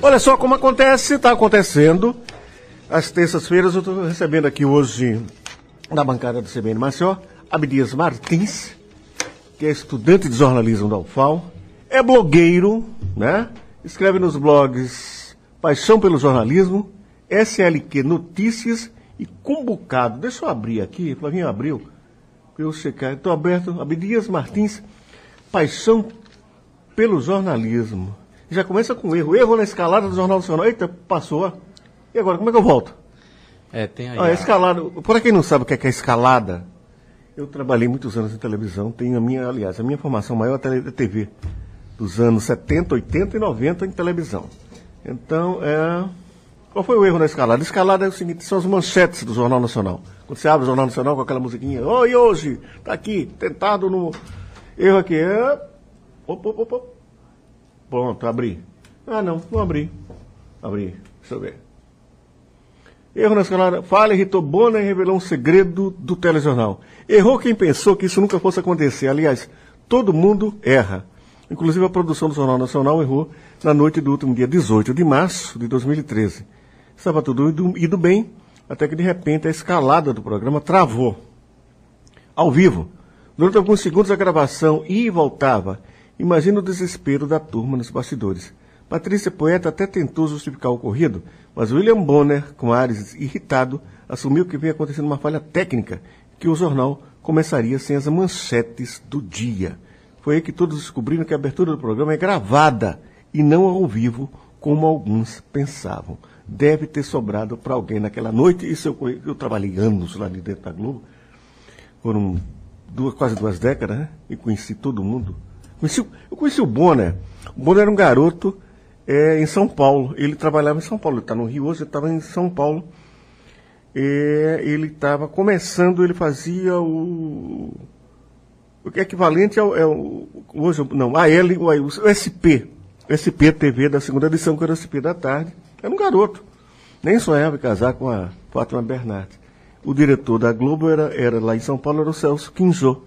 Olha só como está acontecendo. Às terças-feiras eu estou recebendo aqui hoje, na bancada do CBN Maceió, Abdias Martins, que é estudante de jornalismo da UFAL, é blogueiro, né? Escreve nos blogs Paixão pelo Jornalismo, SLQ Notícias e Cumbucado. Deixa eu abrir aqui, Flavinho abriu, para eu checar. Estou aberto, Abdias Martins, Paixão pelo Jornalismo. Já começa com erro. Erro na escalada do Jornal Nacional. Eita, passou. E agora, como é que eu volto? Tem aí. Escalada. Para quem não sabe o que é escalada, eu trabalhei muitos anos em televisão. Tenho a minha formação maior é TV. Dos anos 70, 80 e 90 em televisão. Então, qual foi o erro na escalada? A escalada é o seguinte, são as manchetes do Jornal Nacional. Quando você abre o Jornal Nacional com aquela musiquinha, oi, hoje, tá aqui, tentado no... Erro aqui é... Opa. Pronto, abri. Não abri. Abri, deixa eu ver. Erro na escalada. Falha irritou Bonner e revelou um segredo do telejornal. Errou quem pensou que isso nunca fosse acontecer. Aliás, todo mundo erra. Inclusive a produção do Jornal Nacional errou na noite do último dia 18 de março de 2013. Estava tudo indo bem, até que de repente a escalada do programa travou. Ao vivo. Durante alguns segundos a gravação ia e voltava. Imagina o desespero da turma nos bastidores. Patrícia Poeta até tentou justificar o ocorrido, mas William Bonner, com ares irritado, assumiu que vinha acontecendo uma falha técnica, que o jornal começaria sem as manchetes do dia. Foi aí que todos descobriram que a abertura do programa é gravada e não ao vivo, como alguns pensavam. Deve ter sobrado para alguém naquela noite. Isso eu trabalhei anos lá dentro da Globo, foram quase 2 décadas, né? E conheci todo mundo. Eu conheci o Bonner. O Bonner era um garoto em São Paulo. Ele trabalhava em São Paulo. Ele está no Rio hoje, ele estava em São Paulo. Ele estava começando, ele fazia o equivalente ao hoje, não, o SP. SP TV da segunda edição, que era o SP da tarde. Era um garoto. Nem sonhava em casar com a Fátima Bernardes. O diretor da Globo era lá em São Paulo, era o Celso Quinzô.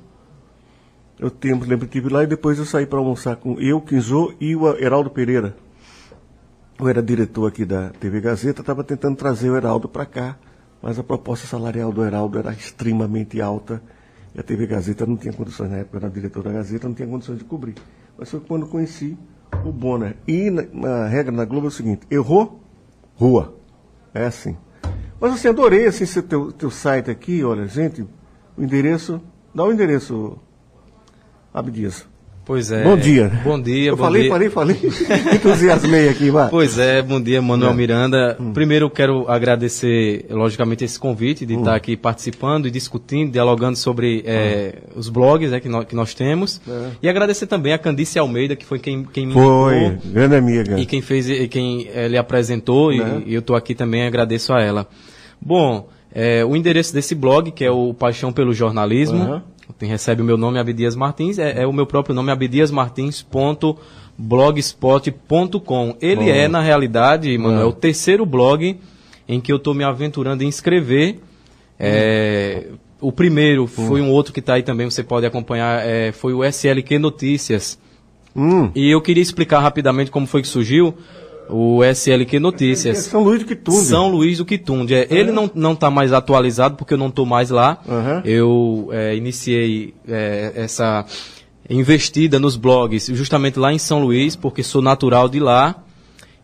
Eu lembro que estive lá e depois eu saí para almoçar com Quinzô e o Heraldo Pereira. Eu era diretor aqui da TV Gazeta, estava tentando trazer o Heraldo para cá, mas a proposta salarial do Heraldo era extremamente alta e a TV Gazeta não tinha condições, na época eu era diretor da Gazeta, não tinha condições de cobrir. Mas foi quando conheci o Bonner. E na regra na Globo é o seguinte, errou, rua. É assim. Mas assim, adorei assim, teu site aqui, olha, gente, o endereço, dá o endereço... Abdias. Pois é. Bom dia. Bom dia, eu falei. Entusiasmei aqui, vai. Pois é, bom dia, Manuel Miranda. Primeiro eu quero agradecer, logicamente, esse convite de estar aqui participando e discutindo, dialogando sobre os blogs que nós temos. E agradecer também a Candice Almeida, que foi quem me indicou. Grande amiga. E quem lhe apresentou, e eu estou aqui também, agradeço a ela. Bom, o endereço desse blog, que é o Paixão pelo Jornalismo, quem recebe o meu nome, Abdias Martins, é o meu próprio nome, abdiasmartins.blogspot.com. Ele na realidade, Manuel, o terceiro blog em que eu estou me aventurando em escrever. O primeiro foi um outro que está aí também, você pode acompanhar, foi o SLQ Notícias. E eu queria explicar rapidamente como foi que surgiu o SLQ Notícias. São Luís do Quitunde. São Luís do Quitunde. Ele não está mais atualizado porque eu não estou mais lá. Eu iniciei essa investida nos blogs justamente lá em São Luís, porque sou natural de lá.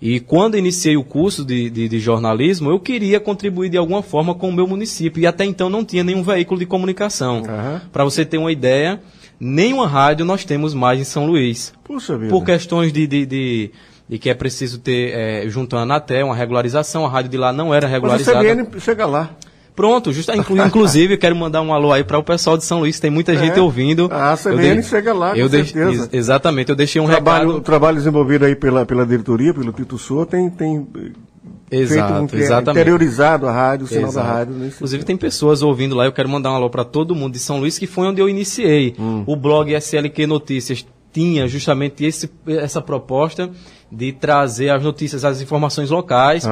E quando iniciei o curso de jornalismo, eu queria contribuir de alguma forma com o meu município. E até então não tinha nenhum veículo de comunicação. Para você ter uma ideia, nenhuma rádio nós temos mais em São Luís. Puxa vida. Por questões de que é preciso ter, junto à Anatel, uma regularização. A rádio de lá não era regularizada. Mas a CBN chega lá. Pronto, inclusive quero mandar um alô aí para o pessoal de São Luís, tem muita gente ouvindo. A CBN chega lá, com certeza. Exatamente, eu deixei um recado. O trabalho desenvolvido aí pela diretoria, pelo Tito Souza, tem exatamente. Interiorizado a rádio, o sinal da rádio. Inclusive tem pessoas ouvindo lá, eu quero mandar um alô para todo mundo de São Luís, que foi onde eu iniciei. O blog SLQ Notícias tinha justamente essa proposta de trazer as notícias, as informações locais,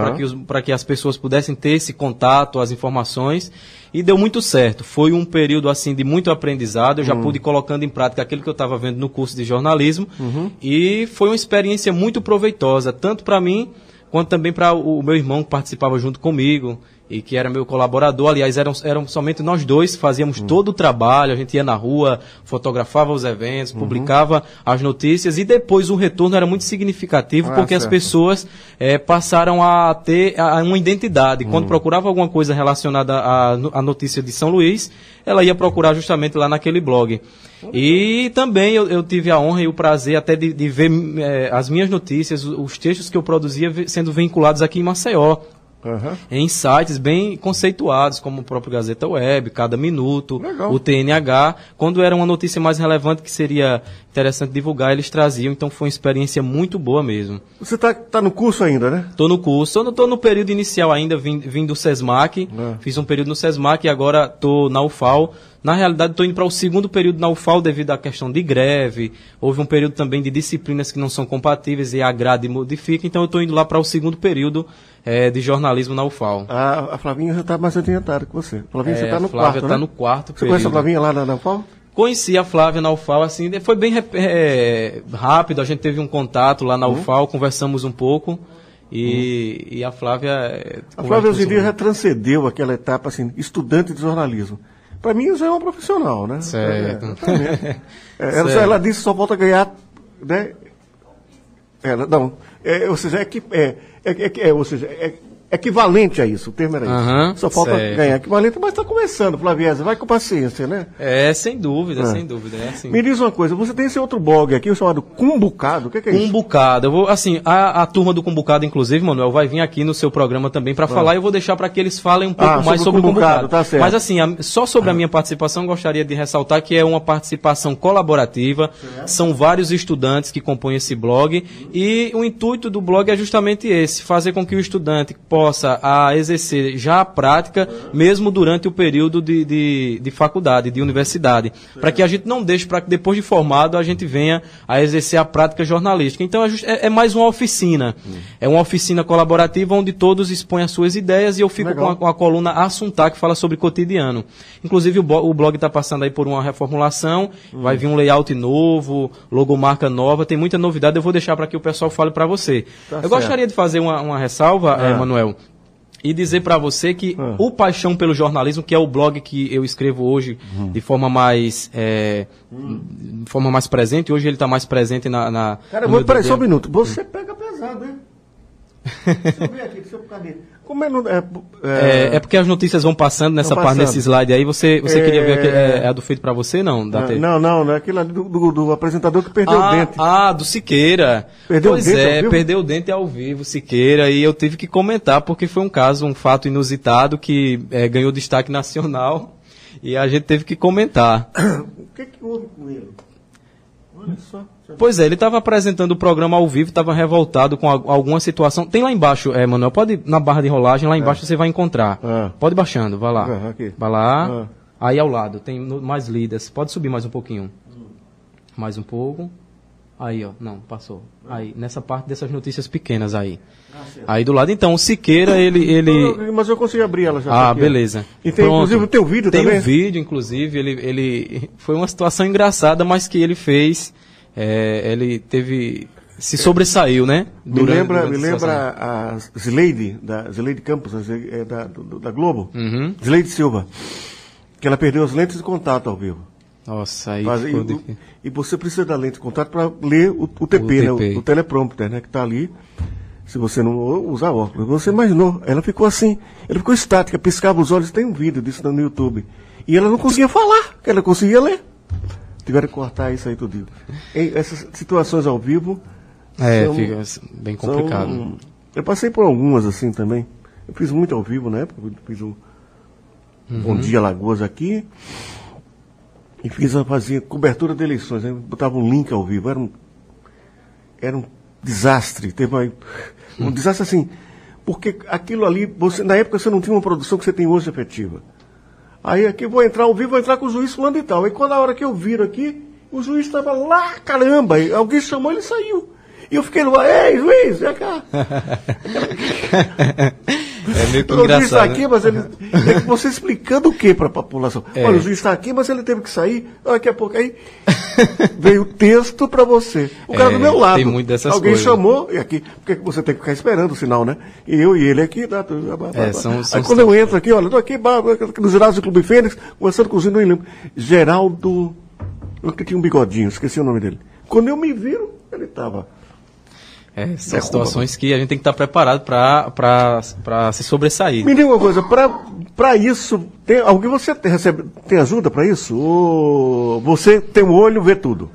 para que as pessoas pudessem ter esse contato, as informações, e deu muito certo. Foi um período assim de muito aprendizado, eu já pude ir colocando em prática aquilo que eu estava vendo no curso de jornalismo, e foi uma experiência muito proveitosa, tanto para mim quanto também para o meu irmão que participava junto comigo e que era meu colaborador. Aliás, eram somente nós dois, fazíamos todo o trabalho, a gente ia na rua, fotografava os eventos, publicava as notícias, e depois o retorno era muito significativo, porque as pessoas passaram a ter uma identidade. Quando procurava alguma coisa relacionada à notícia de São Luís, ela ia procurar justamente lá naquele blog. E também eu tive a honra e o prazer até de ver as minhas notícias, os textos que eu produzia sendo vinculados aqui em Maceió. Em sites bem conceituados, como o próprio Gazeta Web, Cada Minuto, o TNH. Quando era uma notícia mais relevante que seria interessante divulgar, eles traziam. Então foi uma experiência muito boa mesmo. Você tá no curso ainda, né? Estou no curso. Estou no período inicial ainda, vim do SESMAC. Fiz um período no SESMAC e agora estou na UFAL. Na realidade, estou indo para o segundo período na UFAL devido à questão de greve. Houve um período também de disciplinas que não são compatíveis e a grade modifica. Então, eu estou indo lá para o segundo período de jornalismo na UFAL. A Flavinha já está mais adiantada que você. Flavinha, você está no quarto, A Flávia está no quarto período. Você conhece a Flavinha lá na UFAL? Conheci a Flávia na UFAL, assim, foi bem rápido. A gente teve um contato lá na UFAL, conversamos um pouco. E a Flávia... A Flávia hoje em dia já transcendeu aquela etapa, assim, estudante de jornalismo. Para mim, isso é uma profissional, né? Certo. Ela disse que só volta a ganhar, né? Ou seja, equivalente a isso, o termo era isso. Só falta ganhar equivalente, mas está começando, Flaviesa, vai com paciência, né? Sem dúvida, sem dúvida. Assim. Me diz uma coisa, você tem esse outro blog aqui, chamado Cumbucado, o que é isso? Cumbucado, a turma do Cumbucado, inclusive, Manuel, vai vir aqui no seu programa também para falar, e eu vou deixar para que eles falem um pouco mais sobre o Cumbucado. Tá certo. Mas assim, só sobre a minha participação, gostaria de ressaltar que é uma participação colaborativa, são vários estudantes que compõem esse blog, e o intuito do blog é justamente esse, fazer com que o estudante possa exercer já a prática, mesmo durante o período de faculdade, de universidade, para que a gente não deixe para que depois de formado a gente venha a exercer a prática jornalística. Então é mais uma oficina, é uma oficina colaborativa onde todos expõem as suas ideias, e eu fico com a coluna Assuntar, que fala sobre cotidiano. Inclusive o blog está passando aí por uma reformulação, vai vir um layout novo, logomarca nova, tem muita novidade, eu vou deixar para que o pessoal fale para você. Eu gostaria de fazer uma ressalva, Manuel, e dizer para você que o Paixão pelo Jornalismo, que é o blog que eu escrevo hoje de forma mais presente, hoje ele está mais presente na... Cara, peraí só um minuto, você pega pesado, hein? Deixa eu ver aqui, deixa eu cadê? Como é porque as notícias vão passando nesse slide aí, você queria ver a do feito para você, não? Não, é aquilo ali do apresentador que perdeu o dente. Do Siqueira. Perdeu o dente ao vivo, Siqueira, e eu tive que comentar, porque foi um fato inusitado que ganhou destaque nacional, e a gente teve que comentar. O que houve com ele? Olha só. Pois ele estava apresentando o programa ao vivo, estava revoltado com alguma situação. Tem lá embaixo, Manuel, pode na barra de rolagem, lá embaixo você vai encontrar. Pode ir baixando, vai lá. Aqui. Vai lá, aí ao lado, tem mais líderes. Pode subir mais um pouquinho. Mais um pouco. Aí, não, passou. Aí, nessa parte dessas notícias pequenas aí. Aí do lado, então, o Siqueira, ele... Mas eu consegui abrir ela já. Beleza. E tem, inclusive, o teu vídeo também? Tem um vídeo, inclusive, ele... Foi uma situação engraçada, mas que ele fez... ele se sobressaiu, né? Me lembra a Zileide Campos, da Globo, Zileide Silva, que ela perdeu as lentes de contato ao vivo. Nossa, aí e você precisa da lente de contato para ler o TP, né? O teleprompter, né? Que está ali, se você não usar óculos. Você imaginou, ela ficou assim, ela ficou estática, piscava os olhos, tem um vídeo disso no YouTube. E ela não conseguia falar, ela conseguia ler. Tiveram que cortar isso aí tudo. Essas situações ao vivo... fica bem complicado. Eu passei por algumas assim também. Eu fiz muito ao vivo na época. Eu fiz o Bom Dia Lagoas aqui. E fazia cobertura de eleições. Aí botava um link ao vivo. Era um desastre. Teve um desastre assim. Porque aquilo ali... na época você não tinha uma produção que você tem hoje efetiva. Aí aqui vou entrar ao vivo, vou entrar com o juiz fulano e tal. Aí quando a hora que eu viro aqui, o juiz estava lá, caramba, e alguém chamou, ele saiu. E eu fiquei lá, ei, juiz, vem cá. É meio que o juiz está engraçado. aqui, mas ele. Você explicando o que para a população? Olha, o juiz está aqui, mas ele teve que sair. Daqui a pouco aí veio o texto para você. O cara do meu lado. Tem muito dessas Alguém coisas. chamou, e aqui, porque você tem que ficar esperando o sinal, né? E eu e ele aqui. Aí quando eu entro aqui, olha, estou aqui no ginásio do Clube Fênix, conversando com o Zinho, não lembro. Geraldo. Que tinha um bigodinho, esqueci o nome dele. Quando eu me viro, ele estava. São situações que a gente tem que estar preparado para se sobressair. Me diga uma coisa, para isso, tem ajuda para isso? Ou você tem um olho, vê tudo?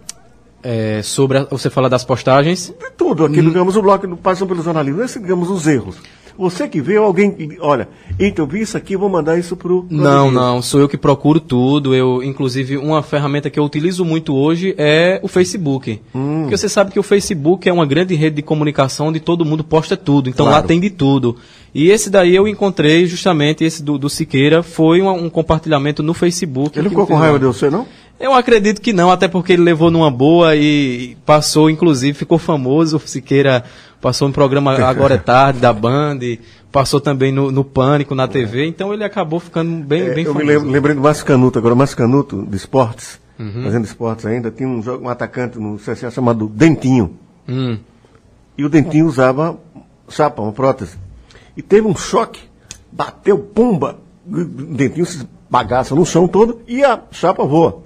Você fala das postagens? De tudo, aqui, digamos, o bloco passam pelo jornalismo, esses, digamos, os erros. Você que vê alguém que, olha, eu vi isso aqui, vou mandar isso pro... Não, sou eu que procuro tudo. Inclusive, uma ferramenta que eu utilizo muito hoje é o Facebook. Porque você sabe que o Facebook é uma grande rede de comunicação onde todo mundo posta tudo. Então lá tem de tudo. E esse daí eu encontrei justamente, esse do Siqueira, foi um compartilhamento no Facebook. Ele ficou com raiva de você, não? Eu acredito que não, até porque ele levou numa boa e passou, inclusive, ficou famoso. O Siqueira passou no programa Agora é Tarde, da Band, passou também no Pânico, na TV, então ele acabou ficando bem famoso. Eu me lembrei do Márcio Canuto, agora Márcio Canuto, de esportes, fazendo esportes ainda, tinha um atacante no CSA chamado Dentinho. E o Dentinho usava chapa, uma prótese. E teve um choque, bateu, pumba, o Dentinho se bagaça no chão todo e a chapa voa.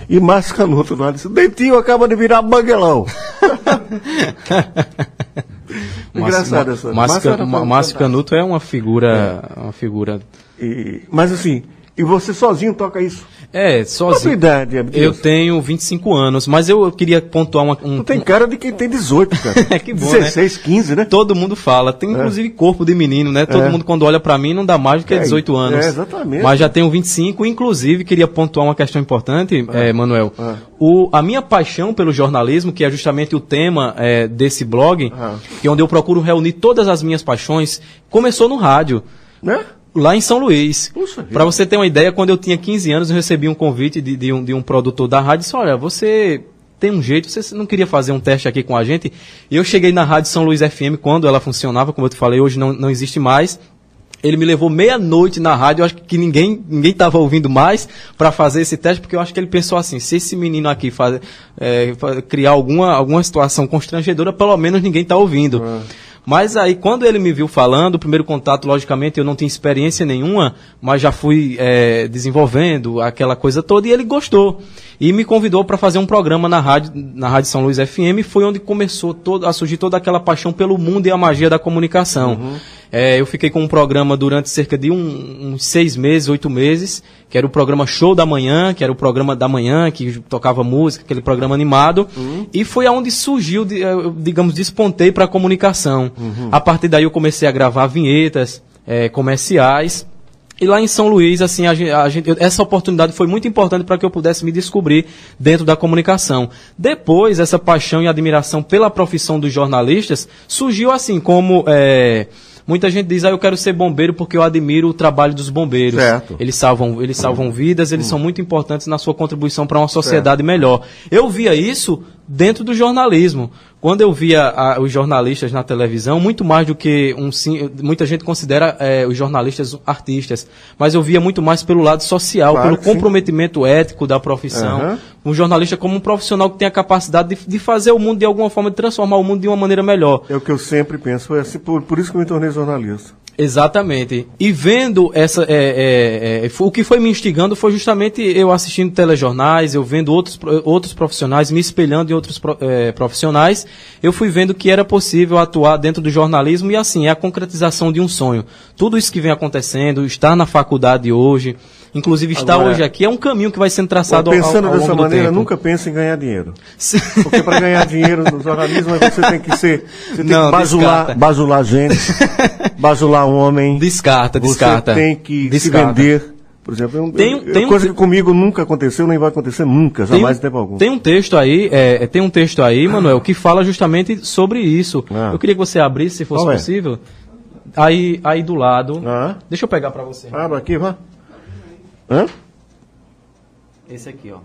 E Márcio Canuto lá disse, o Dentinho acaba de virar banguelão. Engraçado essa. Márcio Canuto é uma figura... Mas assim, e você sozinho toca isso? Sozinho. Qual a tua idade, Abdias? Eu tenho 25 anos, mas eu queria pontuar Tu tem cara de quem tem 18, cara. Que bom, 16, né? 15, né? Todo mundo fala. Tem inclusive corpo de menino, né? Todo mundo quando olha pra mim não dá mais do que 18 anos. Exatamente. Mas já tenho 25, inclusive queria pontuar uma questão importante, Manuel. A minha paixão pelo jornalismo, que é justamente o tema desse blog, que é onde eu procuro reunir todas as minhas paixões, começou no rádio. Né? Lá em São Luís. Para você ter uma ideia, quando eu tinha 15 anos, eu recebi um convite de um produtor da rádio e disse, olha, você tem um jeito, você não queria fazer um teste aqui com a gente? E eu cheguei na Rádio São Luís FM quando ela funcionava, como eu te falei, hoje não existe mais. Ele me levou meia-noite na rádio, eu acho que ninguém estava ouvindo mais para fazer esse teste, porque eu acho que ele pensou assim, se esse menino aqui criar alguma situação constrangedora, pelo menos ninguém está ouvindo. Mas aí, quando ele me viu falando, o primeiro contato, logicamente, eu não tinha experiência nenhuma, mas já fui desenvolvendo aquela coisa toda e ele gostou. E me convidou para fazer um programa na Rádio São Luís FM, foi onde começou a surgir toda aquela paixão pelo mundo e a magia da comunicação. Eu fiquei com um programa durante cerca de uns 6 meses, 8 meses, que era o programa Show da Manhã, que era o programa da manhã, que tocava música, aquele programa animado, e foi aonde surgiu, digamos, despontei para a comunicação. A partir daí eu comecei a gravar vinhetas, comerciais, e lá em São Luís, assim, essa oportunidade foi muito importante para que eu pudesse me descobrir dentro da comunicação. Depois, essa paixão e admiração pela profissão dos jornalistas surgiu assim, como... muita gente diz, eu quero ser bombeiro porque eu admiro o trabalho dos bombeiros. Certo. Eles salvam vidas, eles são muito importantes na sua contribuição para uma sociedade melhor. Eu via isso dentro do jornalismo. Quando eu via os jornalistas na televisão, muito mais do que muita gente considera os jornalistas artistas, mas eu via muito mais pelo lado social, claro, pelo comprometimento ético da profissão. Um jornalista como um profissional que tem a capacidade de fazer o mundo de alguma forma, de transformar o mundo de uma maneira melhor. É o que eu sempre penso, foi assim, por isso que eu me tornei jornalista. Exatamente. E vendo o que foi me instigando foi justamente eu assistindo telejornais, eu vendo outros profissionais, me espelhando em outros profissionais, eu fui vendo que era possível atuar dentro do jornalismo e assim, é a concretização de um sonho. Tudo isso que vem acontecendo, estar na faculdade hoje, inclusive estar hoje aqui, é um caminho que vai sendo traçado ao longo do tempo. Pensando dessa maneira, nunca pense em ganhar dinheiro. Porque para ganhar dinheiro no jornalismo você tem que bajular gente, bajular um homem. Descarta. Você tem que se vender. Por exemplo, coisa que comigo nunca aconteceu, nem vai acontecer nunca, jamais em tempo algum. Tem um texto aí, Manuel, que fala justamente sobre isso. Eu queria que você abrisse, se fosse possível. Aí do lado. Deixa eu pegar para você. Abra aqui, vá. Esse aqui, ó.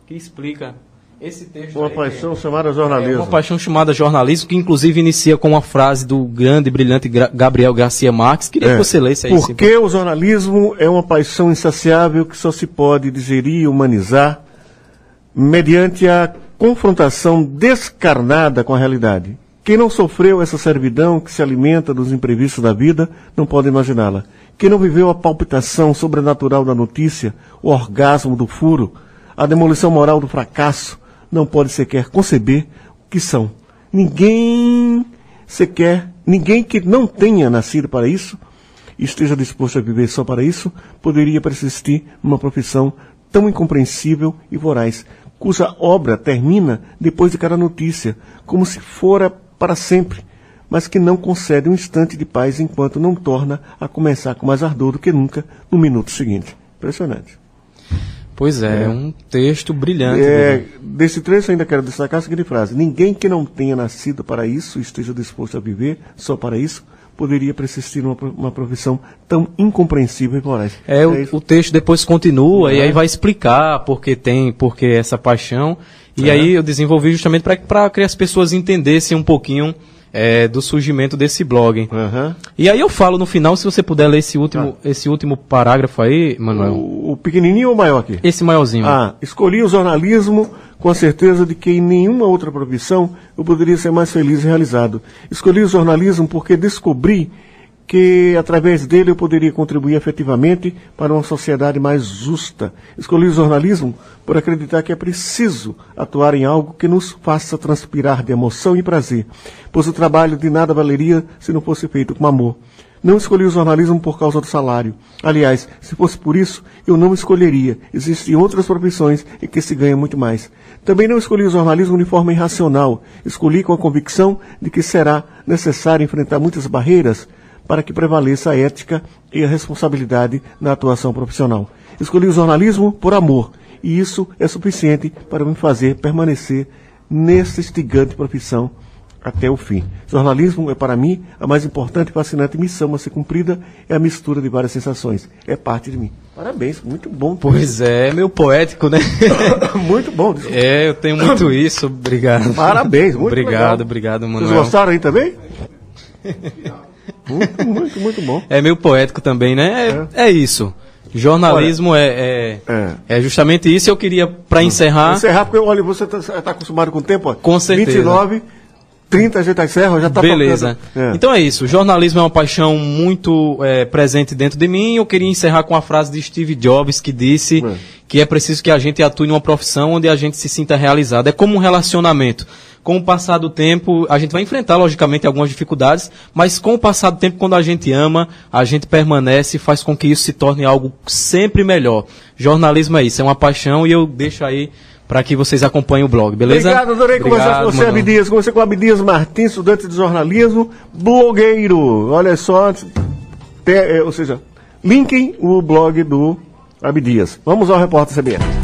Que explica Esse texto Uma paixão chamada jornalismo. Uma paixão chamada jornalismo, que inclusive inicia com uma frase do grande e brilhante Gabriel Garcia Marques. Queria que você lesse aí. Porque o jornalismo é uma paixão insaciável que só se pode digerir e humanizar mediante a confrontação descarnada com a realidade. Quem não sofreu essa servidão que se alimenta dos imprevistos da vida não pode imaginá-la. Quem não viveu a palpitação sobrenatural da notícia, o orgasmo do furo, a demolição moral do fracasso, não pode sequer conceber o que são. Ninguém que não tenha nascido para isso, e esteja disposto a viver só para isso, poderia persistir numa profissão tão incompreensível e voraz, cuja obra termina depois de cada notícia, como se fora para sempre, mas que não concede um instante de paz enquanto não torna a começar com mais ardor do que nunca no minuto seguinte. Impressionante. Pois é, um texto brilhante. Desse trecho ainda quero destacar a seguinte frase: ninguém que não tenha nascido para isso, esteja disposto a viver só para isso, poderia persistir numa profissão tão incompreensível e voraz. O texto depois continua e aí vai explicar por que essa paixão. E aí eu desenvolvi justamente para que as pessoas entendessem um pouquinho do surgimento desse blog. E aí eu falo no final, se você puder ler esse último parágrafo aí, Manuel. O pequenininho ou o maior aqui? Esse maiorzinho. Escolhi o jornalismo com a certeza de que em nenhuma outra profissão eu poderia ser mais feliz e realizado. Escolhi o jornalismo porque descobri que através dele eu poderia contribuir efetivamente para uma sociedade mais justa. Escolhi o jornalismo por acreditar que é preciso atuar em algo que nos faça transpirar de emoção e prazer, pois o trabalho de nada valeria se não fosse feito com amor. Não escolhi o jornalismo por causa do salário. Aliás, se fosse por isso, eu não escolheria. Existem outras profissões em que se ganha muito mais. Também não escolhi o jornalismo de forma irracional. Escolhi com a convicção de que será necessário enfrentar muitas barreiras para que prevaleça a ética e a responsabilidade na atuação profissional. Escolhi o jornalismo por amor, e isso é suficiente para me fazer permanecer nessa instigante profissão até o fim. Jornalismo é para mim a mais importante e fascinante missão a ser cumprida, é a mistura de várias sensações, é parte de mim. Parabéns, muito bom. Pois é, meio poético, né? Muito bom. Desculpa. Eu tenho muito isso, obrigado. Parabéns, muito legal. Obrigado, Manuel. Vocês gostaram aí também? Muito bom. É meio poético também, né? É isso. Jornalismo é justamente isso. Eu queria, para encerrar... Encerrar, porque, olha, você está acostumado com o tempo? Ó. Com certeza. 29, 30 a gente encerra, já está tocando. Beleza. Então é isso. O jornalismo é uma paixão muito presente dentro de mim. Eu queria encerrar com a frase de Steve Jobs, que disse que é preciso que a gente atue numa profissão onde a gente se sinta realizado. É como um relacionamento. Com o passar do tempo, a gente vai enfrentar, logicamente, algumas dificuldades, mas com o passar do tempo, quando a gente ama, a gente permanece e faz com que isso se torne algo sempre melhor. Jornalismo é isso, é uma paixão, e eu deixo aí para que vocês acompanhem o blog, beleza? Obrigado, adorei conversar com você, Abdias. Comecei com o Abdias Martins, estudante de jornalismo, blogueiro. Olha só, linkem o blog do Abdias. Vamos ao Repórter CBN.